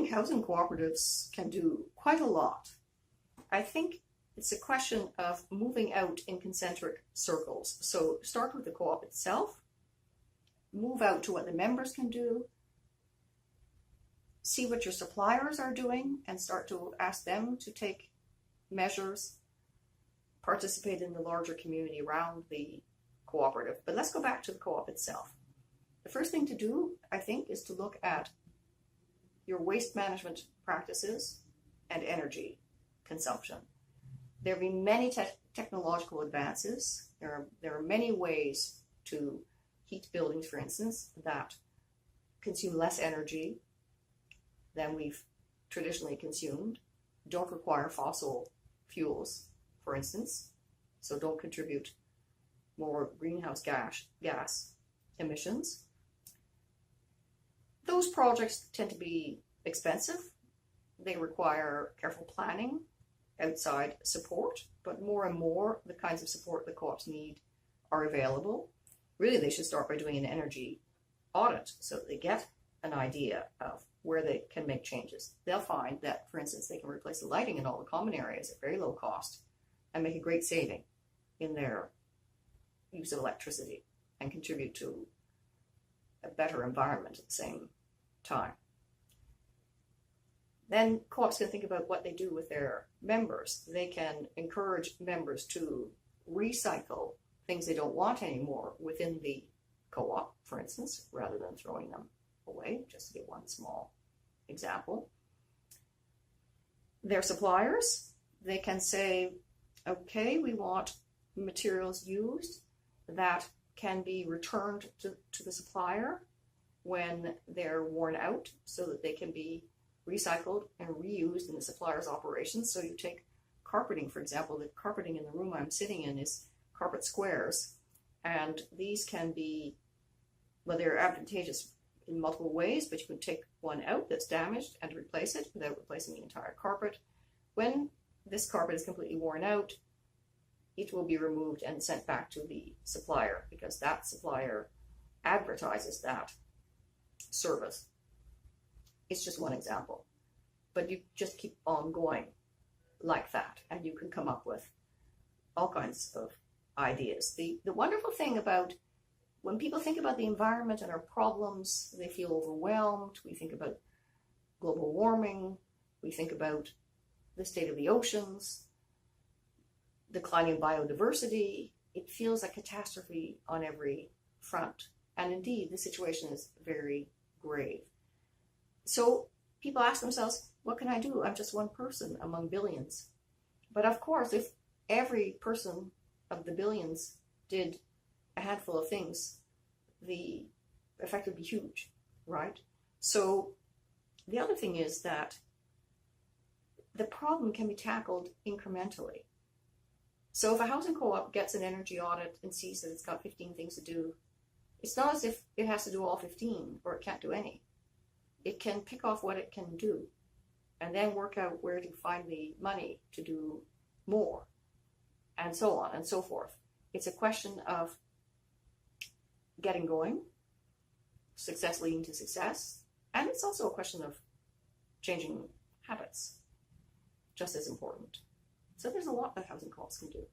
think housing cooperatives can do quite a lot. I think it's a question of moving out in concentric circles. So start with the co-op itself, move out to what the members can do, see what your suppliers are doing and start to ask them to take measures, participate in the larger community around the cooperative. But let's go back to the co-op itself. The first thing to do, I think, is to look at your waste management practices and energy consumption. There have been many technological advances. There are many ways to heat buildings, for instance, that consume less energy than we've traditionally consumed, don't require fossil fuels, for instance, so don't contribute more greenhouse gas emissions. Those projects tend to be expensive. They require careful planning, outside support, but more and more the kinds of support the co-ops need are available. Really, they should start by doing an energy audit so that they get an idea of where they can make changes. They'll find that, for instance, they can replace the lighting in all the common areas at very low cost and make a great saving in their use of electricity and contribute to a better environment at the same time. Then co-ops can think about what they do with their members. They can encourage members to recycle things they don't want anymore within the co-op, for instance, rather than throwing them away, just to give one small example. Their suppliers, they can say, okay, we want materials used that can be returned to the supplier when they're worn out so that they can be recycled and reused in the supplier's operations. So you take carpeting, for example. The carpeting in the room I'm sitting in is carpet squares, and these can be, well, they're advantageous in multiple ways, but you can take one out that's damaged and replace it without replacing the entire carpet. When this carpet is completely worn out, it will be removed and sent back to the supplier because that supplier advertises that service. It's just one example, but you just keep on going like that, and you can come up with all kinds of ideas. The wonderful thing about when people think about the environment and our problems, they feel overwhelmed. We think about global warming, we think about the state of the oceans, declining biodiversity. It feels like catastrophe on every front, and indeed the situation is very grave. So people ask themselves, what can I do? I'm just one person among billions. But of course, if every person of the billions did a handful of things, the effect would be huge, right? So the other thing is that the problem can be tackled incrementally. So if a housing co-op gets an energy audit and sees that it's got 15 things to do, it's not as if it has to do all 15 or it can't do any. It can pick off what it can do and then work out where to find the money to do more, and so on and so forth. It's a question of getting going, success leading to success, and it's also a question of changing habits, just as important. So there's a lot that housing co-ops can do.